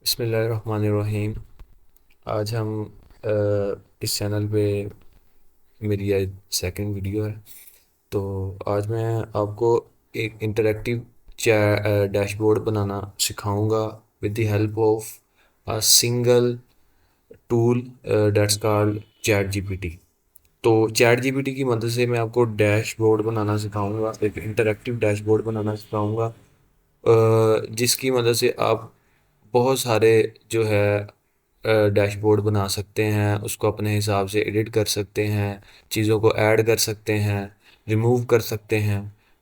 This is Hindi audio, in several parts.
बिस्मिल्लाहिर्रहमानिर्रहीम। आज हम इस चैनल पे मेरी आज सेकंड वीडियो है। तो आज मैं आपको एक इंटरेक्टिव डैशबोर्ड बनाना सिखाऊंगा with the help of a single tool that's called chat GPT. तो चैट जीपीटी की मदद से मैं आपको डैशबोर्ड बनाना सिखाऊंगा, एक इंटरेक्टिव डैशबोर्ड बनाना सिखाऊंगा, जिसकी मदद से आप बहुत सारे जो है डैशबोर्ड बना सकते हैं, उसको अपने हिसाब से एडिट कर सकते हैं, चीज़ों को ऐड कर सकते हैं, रिमूव कर सकते हैं।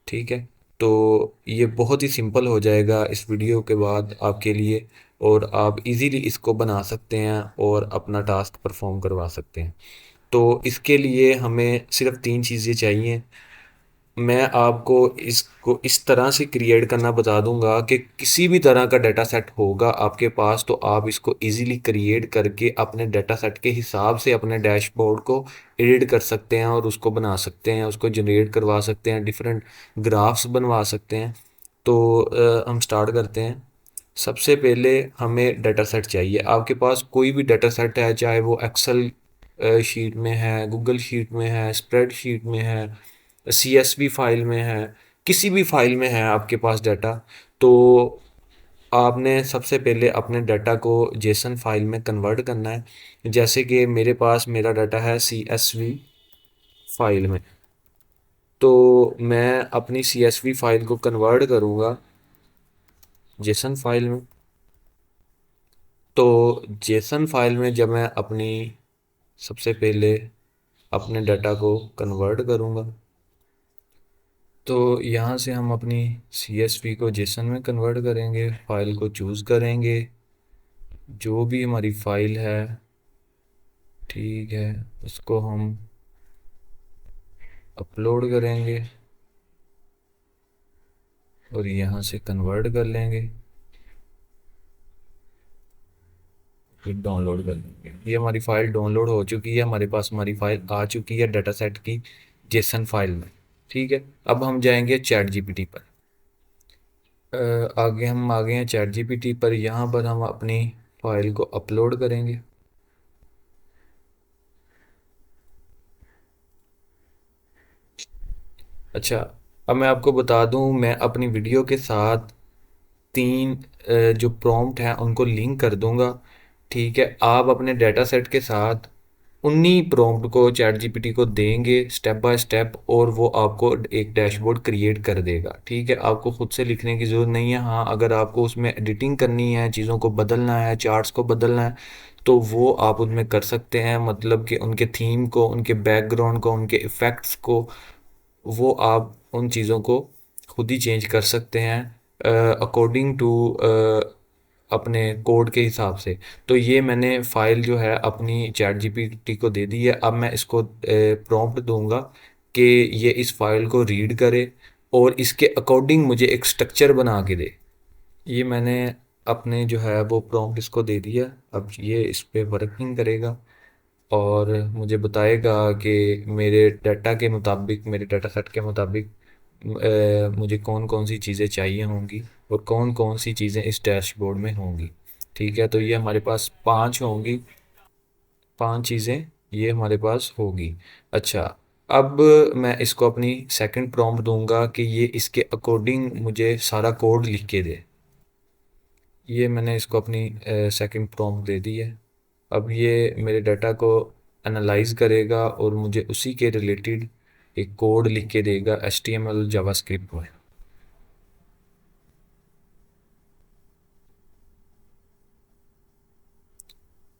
ठीक है। तो ये बहुत ही सिंपल हो जाएगा इस वीडियो के बाद आपके लिए, और आप इजीली इसको बना सकते हैं और अपना टास्क परफॉर्म करवा सकते हैं। तो इसके लिए हमें सिर्फ तीन चीज़ें चाहिए। मैं आपको इसको इस तरह से क्रिएट करना बता दूंगा कि किसी भी तरह का डाटा सेट होगा आपके पास तो आप इसको इजीली क्रिएट करके अपने डाटा सेट के हिसाब से अपने डैशबोर्ड को एडिट कर सकते हैं और उसको बना सकते हैं, उसको जनरेट करवा सकते हैं, डिफरेंट ग्राफ्स बनवा सकते हैं। तो हम स्टार्ट करते हैं। सबसे पहले हमें डाटा सेट चाहिए। आपके पास कोई भी डाटा सेट है, चाहे वो एक्सेल शीट में है, गूगल शीट में है, स्प्रेड शीट में है, सीएसवी फाइल में है, किसी भी फाइल में है आपके पास डाटा। तो आपने सबसे पहले अपने डाटा को जेसन फाइल में कन्वर्ट करना है। जैसे कि मेरे पास मेरा डाटा है सीएसवी फाइल में, तो मैं अपनी सीएसवी फाइल को कन्वर्ट करूँगा जेसन फाइल में। तो जेसन फाइल में जब मैं अपनी सबसे पहले अपने डाटा को कन्वर्ट करूँगा, तो यहाँ से हम अपनी CSV को जेसन में कन्वर्ट करेंगे, फाइल को चूज़ करेंगे, जो भी हमारी फाइल है, ठीक है, उसको हम अपलोड करेंगे और यहाँ से कन्वर्ट कर लेंगे, फिर डाउनलोड कर लेंगे। ये हमारी फ़ाइल डाउनलोड हो चुकी है, हमारे पास हमारी फ़ाइल आ चुकी है डाटा सेट की जेसन फाइल में। ठीक है। अब हम जाएंगे चैट जीपीटी पर। आगे हम आ गए हैं चैट जीपीटी पर। यहाँ पर हम अपनी फ़ाइल को अपलोड करेंगे। अच्छा, अब मैं आपको बता दूं, मैं अपनी वीडियो के साथ तीन जो प्रॉम्प्ट हैं उनको लिंक कर दूंगा। ठीक है। आप अपने डाटा सेट के साथ उन्हीं प्रॉम्प्ट को चैट जीपीटी को देंगे स्टेप बाय स्टेप, और वो आपको एक डैशबोर्ड क्रिएट कर देगा। ठीक है। आपको खुद से लिखने की ज़रूरत नहीं है। हाँ, अगर आपको उसमें एडिटिंग करनी है, चीज़ों को बदलना है, चार्ट्स को बदलना है, तो वो आप उनमें कर सकते हैं। मतलब कि उनके थीम को, उनके बैकग्राउंड को, उनके इफ़ेक्ट्स को, वो आप उन चीज़ों को खुद ही चेंज कर सकते हैं अकॉर्डिंग टू अपने कोड के हिसाब से। तो ये मैंने फ़ाइल जो है अपनी चैट जीपीटी को दे दी है। अब मैं इसको प्रॉम्प्ट दूंगा कि ये इस फाइल को रीड करे और इसके अकॉर्डिंग मुझे एक स्ट्रक्चर बना के दे। ये मैंने अपने जो है वो प्रॉम्प्ट इसको दे दिया। अब ये इस पे वर्किंग करेगा और मुझे बताएगा कि मेरे डाटा के मुताबिक, मेरे डाटा सेट के मुताबिक मुझे कौन कौन सी चीज़ें चाहिए होंगी और कौन कौन सी चीज़ें इस डैशबोर्ड में होंगी। ठीक है। तो ये हमारे पास पांच होंगी, पांच चीज़ें ये हमारे पास होगी। अच्छा, अब मैं इसको अपनी सेकंड प्रॉम्प्ट दूंगा कि ये इसके अकॉर्डिंग मुझे सारा कोड लिख के दे। ये मैंने इसको अपनी सेकंड प्रॉम्प्ट दे दी है। अब ये मेरे डाटा को एनालाइज करेगा और मुझे उसी के रिलेटेड एक कोड लिख के देगा HTML जावास्क्रिप्ट में।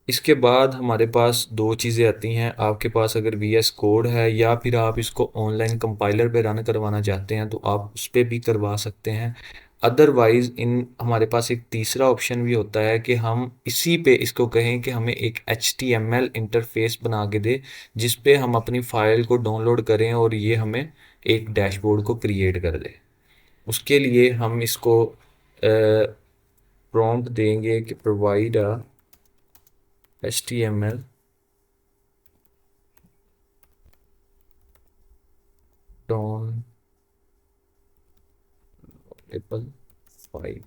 इसके बाद हमारे पास दो चीज़ें आती हैं। आपके पास अगर VS कोड है या फिर आप इसको ऑनलाइन कंपाइलर पे रन करवाना चाहते हैं तो आप उस पर भी करवा सकते हैं। अदरवाइज़ इन हमारे पास एक तीसरा ऑप्शन भी होता है कि हम इसी पे इसको कहें कि हमें एक HTML इंटरफेस बना के दे, जिस पे हम अपनी फ़ाइल को डाउनलोड करें और ये हमें एक डैशबोर्ड को क्रिएट कर दे। उसके लिए हम इसको प्रॉम्प्ट देंगे कि provide a HTML downloadable file.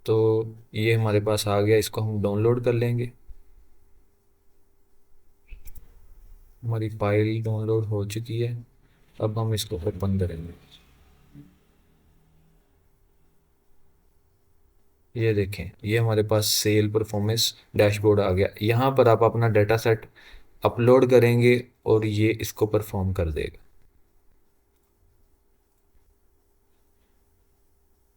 तो ये हमारे पास आ गया, इसको हम डाउनलोड कर लेंगे। हमारी फाइल डाउनलोड हो चुकी है। अब हम इसको ओपन करेंगे। ये देखें, ये हमारे पास सेल परफॉर्मेंस डैशबोर्ड आ गया। यहाँ पर आप अपना डाटा सेट अपलोड करेंगे और ये इसको परफॉर्म कर देगा।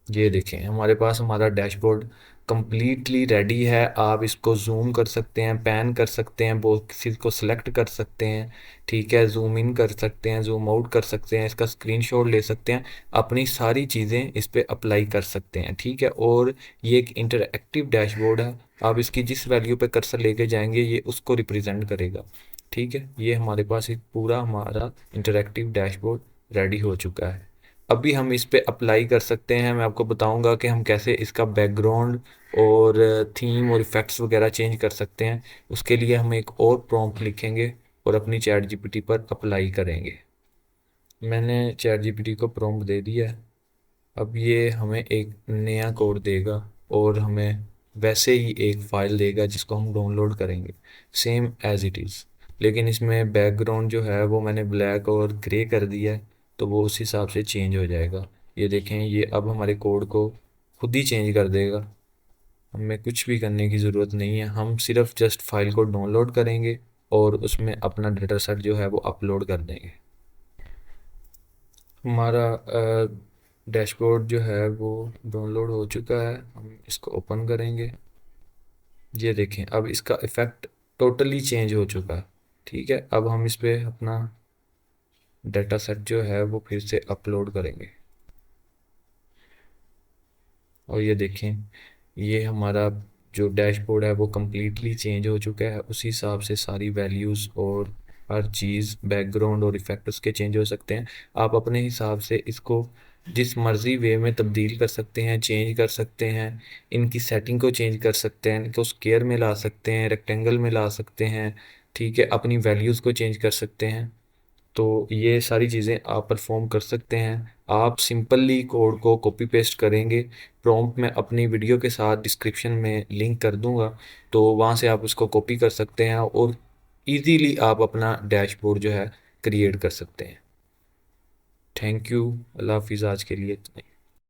ये देखें, हमारे पास हमारा डैशबोर्ड कंप्लीटली रेडी है। आप इसको जूम कर सकते हैं, पैन कर सकते हैं, बहुत किसी को सिलेक्ट कर सकते हैं, ठीक है, जूम इन कर सकते हैं, जूम आउट कर सकते हैं, इसका स्क्रीनशॉट ले सकते हैं, अपनी सारी चीज़ें इस पे अप्लाई कर सकते हैं, ठीक है। और ये एक इंटरएक्टिव डैशबोर्ड है। आप इसकी जिस वैल्यू पे कर्सर लेके जाएंगे ये उसको रिप्रेजेंट करेगा, ठीक है। ये हमारे पास एक पूरा हमारा इंटरएक्टिव डैशबोर्ड रेडी हो चुका है। अभी हम इस पे अप्लाई कर सकते हैं। मैं आपको बताऊंगा कि हम कैसे इसका बैकग्राउंड और थीम और इफ़ेक्ट्स वगैरह चेंज कर सकते हैं। उसके लिए हम एक और प्रॉम्प्ट लिखेंगे और अपनी चैट जीपीटी पर अप्लाई करेंगे। मैंने चैट जीपीटी को प्रॉम्प्ट दे दिया है। अब ये हमें एक नया कोड देगा और हमें वैसे ही एक फ़ाइल देगा जिसको हम डाउनलोड करेंगे, सेम एज इट इज़। लेकिन इसमें बैकग्राउंड जो है वो मैंने ब्लैक और ग्रे कर दिया है, तो वो उस हिसाब से चेंज हो जाएगा। ये देखें, ये अब हमारे कोड को खुद ही चेंज कर देगा। हमें कुछ भी करने की ज़रूरत नहीं है, हम सिर्फ जस्ट फाइल को डाउनलोड करेंगे और उसमें अपना डाटा सेट जो है वो अपलोड कर देंगे। हमारा डैशबोर्ड जो है वो डाउनलोड हो चुका है। हम इसको ओपन करेंगे। ये देखें, अब इसका इफ़ेक्ट टोटली चेंज हो चुका है, ठीक है। अब हम इस पे अपना डाटा सेट जो है वो फिर से अपलोड करेंगे और ये देखें, ये हमारा जो डैशबोर्ड है वो कम्प्लीटली चेंज हो चुका है। उसी हिसाब से सारी वैल्यूज़ और हर चीज़, बैकग्राउंड और इफ़ेक्ट उसके चेंज हो सकते हैं। आप अपने हिसाब से इसको जिस मर्ज़ी वे में तब्दील कर सकते हैं, चेंज कर सकते हैं। इनकी सेटिंग को चेंज कर सकते हैं, इनको स्क्वायर में ला सकते हैं, रेक्टेंगल में ला सकते हैं, ठीक है। अपनी वैल्यूज़ को चेंज कर सकते हैं। तो ये सारी चीज़ें आप परफॉर्म कर सकते हैं। आप सिंपली कोड को कॉपी पेस्ट करेंगे। प्रॉम्प्ट में अपनी वीडियो के साथ डिस्क्रिप्शन में लिंक कर दूंगा, तो वहाँ से आप उसको कॉपी कर सकते हैं और इजीली आप अपना डैशबोर्ड जो है क्रिएट कर सकते हैं। Thank you. अल्लाह हाफिज़। आज के लिए इतना ही।